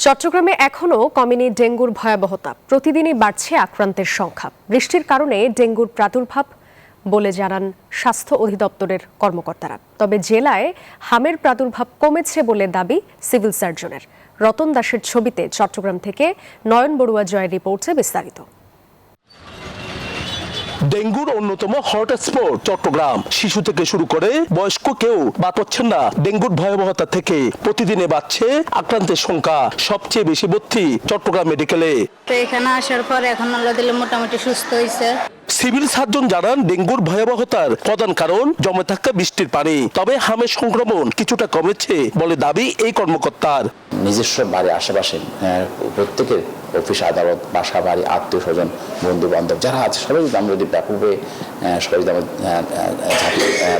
চট্টগ্রামে এখনো কমেনি ডেঙ্গুর ভয়াবহতা। প্রতিদিনই বাড়ছে আক্রান্তের সংখ্যা। বৃষ্টির কারণে ডেঙ্গুর প্রাদুর্ভাব বলে জানান স্বাস্থ্য অধিদপ্তরের কর্মকর্তারা। তবে জেলায় হামের প্রাদুর্ভাব কমেছে বলে দাবি সিভিল সার্জনের। রতন দাসের ছবিতে চট্টগ্রাম থেকে নয়ন বড়ুয়া জয়ের রিপোর্টে বিস্তারিত। ডেঙ্গুর অন্যতম হটস্পট চট্টগ্রাম। শিশু থেকে শুরু করে বয়স্ক কেউ বাদ পড়ছেন না ডেঙ্গুর ভয়াবহতা থেকে। প্রতিদিনে বাড়ছে আক্রান্তের সংখ্যা। সবচেয়ে বেশি ভর্তি চট্টগ্রাম মেডিকেলে। তো এখানে আসার পর এখন আল্লাহ দিলে মোটামুটি সুস্থ হয়েছে। সিভিল সার্জন জানান ডেঙ্গুর ভয়াবহতার প্রধান কারণ জমে থাকা বৃষ্টির পানি। তবে হামের সংক্রমণ কিছুটা কমেছে বলে দাবি এই কর্মকর্তার। নিজস্ব বাড়ির আশেপাশে প্রত্যেকের অফিস আদালত বাসা বাড়ি আত্মীয় স্বজন বন্ধু বান্ধব যারা আছে সবাই যদি আমরা যদি ব্যাপকভাবে সবাই যদি আমরা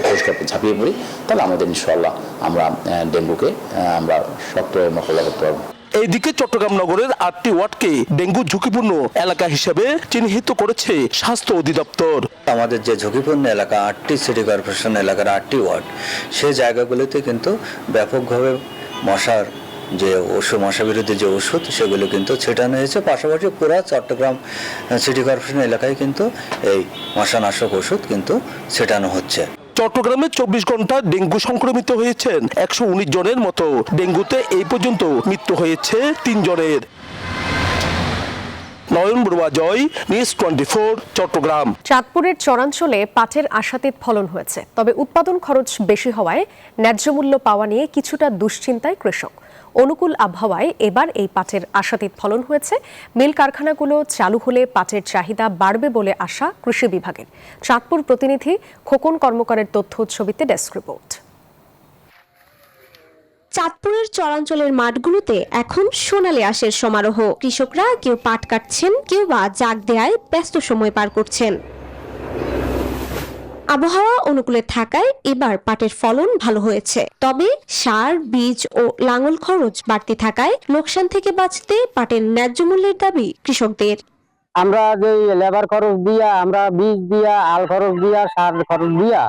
পরিষ্কার ঝাঁপিয়ে পড়ি তাহলে আমাদের ইনশাআল্লাহ আমরা ডেঙ্গুকে আমরা শক্ত মোকাবিলা করতে পারবো। এইদিকে চট্টগ্রাম নগরের 8টি ওয়ার্ডকে ডেঙ্গু ঝুঁকিপূর্ণ এলাকা হিসেবে চিহ্নিত করেছে স্বাস্থ্য অধিদপ্তর। আমাদের যে ঝুঁকিপূর্ণ এলাকা 8টি সিটি কর্পোরেশন এলাকার 8টি ওয়ার্ড, সেই জায়গাগুলিতে কিন্তু ব্যাপকভাবে মশার যে ওষুধ, মশা বিরোধী যে ওষুধ সেগুলো কিন্তু ছেটানো হয়েছে। পাশাপাশি পুরা চট্টগ্রাম সিটি কর্পোরেশন এলাকায় কিন্তু এই মশানাশক ওষুধ কিন্তু ছেটানো হচ্ছে। চট্টগ্রামে 24 ঘন্টা ডেঙ্গু সংক্রমিত হয়েছেন 119 জনের মতো। ডেঙ্গুতে এই পর্যন্ত মৃত্যু হয়েছে 3 জনের। নয়ন বড়ুয়া জয়, নিউজ 24, চট্টগ্রাম। চাঁদপুরের চরাঞ্চলে পাটের আশাতীত ফলন হয়েছে। তবে উৎপাদন খরচ বেশি হওয়ায় ন্যায্য মূল্য পাওয়া নিয়ে কিছুটা দুশ্চিন্তায় কৃষক। অনুকূল আবহাওয়ায় এবার এই পাটের আশাতীত ফলন হয়েছে। মিল কারখানাগুলো চালু হলে পাটের চাহিদা বাড়বে বলে আশা কৃষি বিভাগের। চাঁদপুর প্রতিনিধি খোকন কর্মকারের তথ্য ছবিতে ডেস্ক রিপোর্ট। চাঁদপুরের চরাঞ্চলের মাঠগুলোতে এখন সোনালী আঁশের সমারোহ। কৃষকরা কেউ পাট কাটছেন, কেউ বা জাগ দেয়ায় ব্যস্ত সময় পার করছেন। আবহাওয়া অনুকূলে থাকায় এবার পাটের ফলন ভালো হয়েছে। তবে সার, বীজ ও লাঙল খরচ বাড়তি থাকায় লোকসান থেকে বাঁচতে পাটের ন্যায্য মূল্যের দাবি কৃষকদের। আমরা যে লেবার খরচ দিয়া, আমরা বীজ দিয়া, আল খরচ দিয়া, সার খরচ দিয়া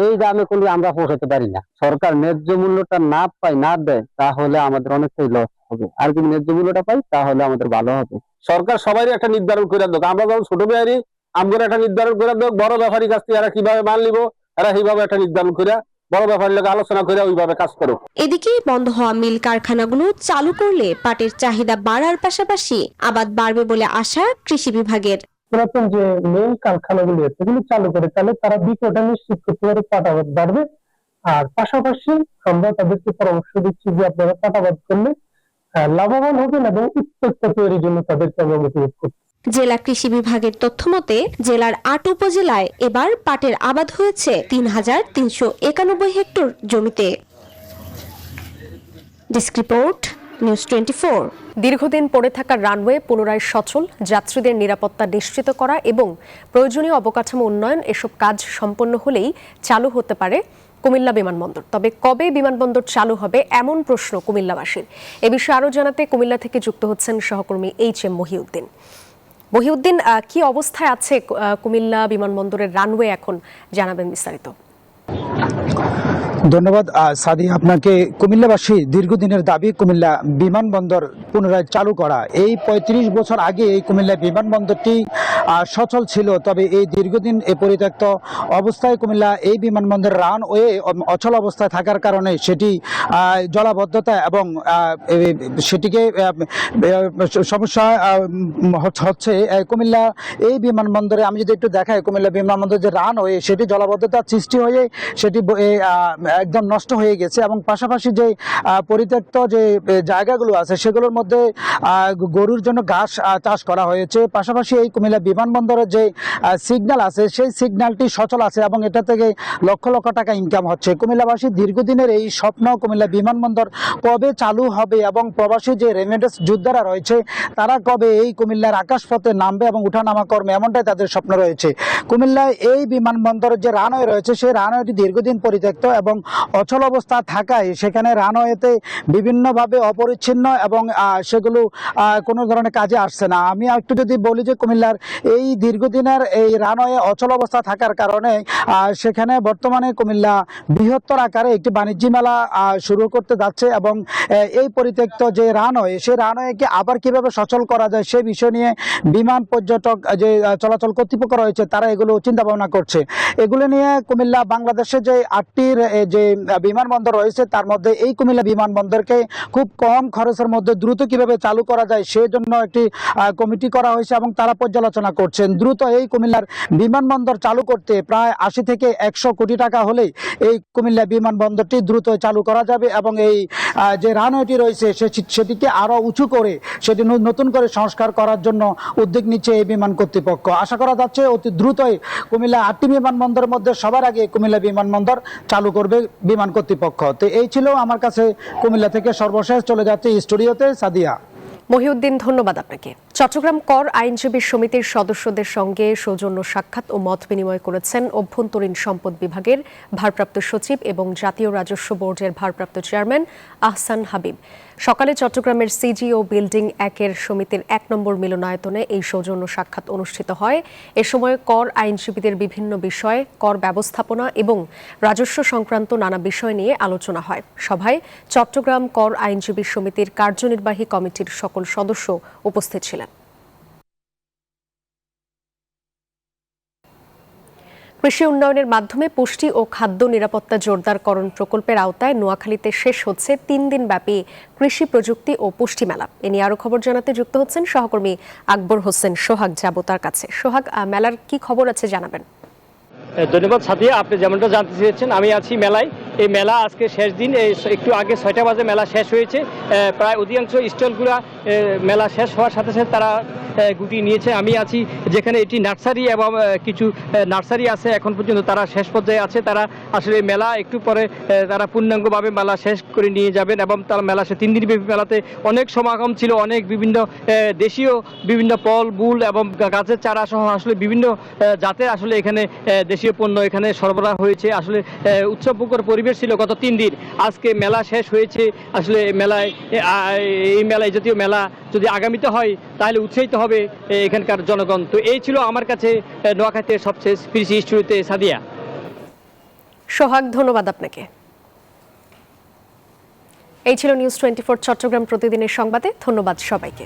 এই দামে কোনো আমরা পৌঁছাতে পারি না। সরকার ন্যায্য মূল্যটা না পাই, না দেয়, তাহলে আমাদের অনেকটাই লস হবে। আর যদি ন্যায্য মূল্যটা পাই তাহলে আমাদের ভালো হবে। সরকার সবাই একটা নির্ধারণ করে দেখ। আমরা যখন ছোট ব্যাপারী আমরা একটা নির্ধারণ করে দেখ, বড় ব্যাপারী কাছ থেকে এরা কিভাবে মাল নিব, এরা সেইভাবে একটা নির্ধারণ করে বড় ব্যাপারীর লোক আলোচনা করে ওইভাবে কাজ করো। এদিকে বন্ধ হওয়া মিল কারখানাগুলো চালু করলে পাটের চাহিদা বাড়ার পাশাপাশি আবাদ বাড়বে বলে আশা কৃষি বিভাগের। পুরাতন যে মিল কারখানাগুলি আছে সেগুলো চালু করে তাহলে তারা বিক্রয়টা নিশ্চিত করতে পারে, পাট আবাদ বাড়বে। আর পাশাপাশি আমরা তাদেরকে পরামর্শ দিচ্ছি যে আপনারা পাট আবাদ করলে লাভবান হবেন এবং উৎপাদন তৈরির জন্য তাদেরকে আমরা মোটিভেট করছি। জেলা কৃষি বিভাগের তথ্য মতে জেলার 8 উপজেলায় এবার পাটের আবাদ হয়েছে 3,391 হেক্টর জমিতে। Desk report, news 24। দীর্ঘদিন পড়ে থাকা রানওয়ে পুনরায় সচল, যাত্রীদের নিরাপত্তা নিশ্চিত করা এবং প্রয়োজনীয় অবকাঠামো উন্নয়ন এসব কাজ সম্পন্ন হলেই চালু হতে পারে কুমিল্লা বিমানবন্দর। তবে কবে বিমানবন্দর চালু হবে এমন প্রশ্ন কুমিল্লাবাসীর। এ বিষয়ে আরও জানাতে কুমিল্লা থেকে যুক্ত হচ্ছেন সহকর্মী HM মহিউদ্দিন। মহিউদ্দিন, কি অবস্থায় আছে কুমিল্লা বিমানবন্দরের রানওয়ে এখন, জানাবেন বিস্তারিত। ধন্যবাদ সাদি আপনাকে। কুমিল্লাবাসী দীর্ঘদিনের দাবি কুমিল্লা বিমানবন্দর পুনরায় চালু করা। এই 35 বছর আগে এই কুমিল্লা বিমানবন্দরটি সচল ছিল। তবে এই দীর্ঘদিন পরিত্যক্ত অবস্থায় কুমিল্লা এই বিমানবন্দর রানওয়ে অচল অবস্থায় থাকার কারণে সেটি জলাবদ্ধতা এবং সেটিকে সমস্যা হচ্ছে। কুমিল্লা এই বিমানবন্দরে আমি যদি একটু দেখাই, কুমিল্লা বিমানবন্দর যে রানওয়ে সেটি জলাবদ্ধতার সৃষ্টি হয়ে সেটি একদম নষ্ট হয়ে গেছে এবং পাশাপাশি যে পরিত্যক্ত যে জায়গাগুলো আছে সেগুলোর মধ্যে গরুর জন্য ঘাস চাষ করা হয়েছে। পাশাপাশি এই কুমিল্লা বিমানবন্দরের যে সিগন্যাল আছে সেই সিগন্যালটি সচল আছে এবং এটা থেকে লক্ষ লক্ষ টাকা ইনকাম হচ্ছে। কুমিল্লাবাসী দীর্ঘদিনের এই স্বপ্ন কুমিল্লা বিমানবন্দর কবে চালু হবে এবং প্রবাসী যে রেমিটেন্স যোদ্ধারা রয়েছে তারা কবে এই কুমিল্লার আকাশপথে নামবে এবং উঠানামা করবে, এমনটাই তাদের স্বপ্ন রয়েছে। কুমিল্লায় এই বিমানবন্দরের যে রানওয়ে রয়েছে সেই রানওয়েটি দীর্ঘদিন পরিত্যক্ত এবং অচল অবস্থা থাকায় সেখানে রানওয়েতে বিভিন্নভাবে অপরিচ্ছন্ন এবং সেগুলো কোনো ধরনের কাজে আসছে না। আমি একটু যদি বলি যে কুমিল্লার এই দীর্ঘদিনের এই রানওয়ে অচল অবস্থা থাকার কারণে সেখানে বর্তমানে কুমিল্লা বৃহত্তর আকারে একটি বাণিজ্য মেলা শুরু করতে যাচ্ছে এবং এই পরিত্যক্ত যে রানওয়ে সেই রানওয়েকে আবার কিভাবে সচল করা যায় সে বিষয় নিয়ে বিমান পর্যটক যে চলাচল কর্তৃপক্ষ রয়েছে তারা এগুলো চিন্তা ভাবনা করছে। এগুলো নিয়ে কুমিল্লা বাংলাদেশে যে 8টির যে বিমানবন্দর রয়েছে তার মধ্যে এই কুমিল্লা বিমানবন্দরকে খুব কম খরচের মধ্যে দ্রুত কিভাবে চালু করা যায় সেই জন্য একটি কমিটি করা হয়েছে এবং তারা পর্যালোচনা করছেন। দ্রুত এই কুমিল্লার বিমানবন্দর চালু করতে প্রায় 80 থেকে 100 কোটি টাকা হলেই এই কুমিল্লা বিমানবন্দরটি দ্রুত চালু করা যাবে এবং এই যে রানওয়েটি রয়েছে সেটিকে আরো উঁচু করে সেটি নতুন করে সংস্কার করার জন্য উদ্যোগ নিচ্ছে এই বিমান কর্তৃপক্ষ। আশা করা যাচ্ছে অতি দ্রুতই কুমিল্লা 8টি বিমানবন্দরের মধ্যে সবার আগে কুমিল্লা বিমানবন্দর চালু করবে বিমান কর্তৃপক্ষ। তো এই ছিল আমার কাছে কুমিল্লা থেকে সর্বশেষ। চলে যাচ্ছে স্টুডিওতে সাদিয়া। মহিউদ্দিন, ধন্যবাদ আপনাকে। চট্টগ্রাম কর আইনজীবী সমিতির সদস্যদের সঙ্গে সৌজন্য সাক্ষাৎ ও মত বিনিময় করেছেন অভ্যন্তরীণ সম্পদ বিভাগের ভারপ্রাপ্ত সচিব এবং জাতীয় রাজস্ব বোর্ডের ভারপ্রাপ্ত চেয়ারম্যান আহসান হাবিব। সকালে চট্টগ্রামের সিজিও বিল্ডিং 1-এর সমিতির 1 নম্বর মিলনায়তনে এই সৌজন্য সাক্ষাৎ অনুষ্ঠিত হয়। এ সময় কর আইনজীবীদের বিভিন্ন বিষয়, কর ব্যবস্থাপনা এবং রাজস্ব সংক্রান্ত নানা বিষয় নিয়ে আলোচনা হয়। সভায় চট্টগ্রাম কর আইনজীবী সমিতির কার্যনির্বাহী কমিটির সকল সদস্য উপস্থিত ছিলেন। কৃষি উন্নয়নের মাধ্যমে পুষ্টি ও খাদ্য নিরাপত্তা জোরদারকরণ প্রকল্পের আওতায় নোয়াখালীতে শেষ হচ্ছে 3 দিনব্যাপী কৃষি প্রযুক্তি ও পুষ্টি মেলা। এ নিয়ে আরো খবর জানাতে যুক্ত হচ্ছেন সহকর্মী আকবর হোসেন সোহাগ। যাব তার কাছে। সোহাগ, মেলার কি খবর আছে জানাবেন? ধন্যবাদ সাদিয়া, আপনি যেমনটা জানতে চেয়েছেন আমি আছি মেলায়। এই মেলা আজকে শেষ দিন, একটু আগে 6টা বাজে মেলা শেষ হয়েছে। প্রায় অধিকাংশ স্টলগুলা মেলা শেষ হওয়ার সাথে সাথে তারা গুটিয়ে নিয়েছে। আমি আছি যেখানে এটি নার্সারি এবং কিছু নার্সারি আছে এখন পর্যন্ত তারা শেষ পর্যায়ে আছে। তারা আসলে মেলা একটু পরে তারা পূর্ণাঙ্গভাবে মেলা শেষ করে নিয়ে যাবেন এবং তারা মেলা 3 দিনব্যাপী মেলাতে অনেক সমাগম ছিল। অনেক বিভিন্ন দেশীয় বিভিন্ন ফল, মূল এবং গাছের চারা সহ আসলে বিভিন্ন জাতের আসলে এখানে দেশীয় পণ্য এখানে সরবরাহ হয়েছে। আসলে উৎসবমুখর পরিবেশ ছিল গত 3 দিন। আজকে মেলা শেষ হয়েছে। আসলে মেলায় এই মেলায় জাতীয় মেলা যদি আগামীতে হয় তাহলে উৎসাহিত হবে এখানকার জনগণ। তো এই ছিল আমার কাছে নোয়াখালীতে সবচেয়ে কৃষি স্টুডিওতে সাদিয়া। সোহাগ, ধন্যবাদ আপনাকে। এই ছিল নিউজ 24 চট্টগ্রাম প্রতিদিনের সংবাদে। ধন্যবাদ সবাইকে।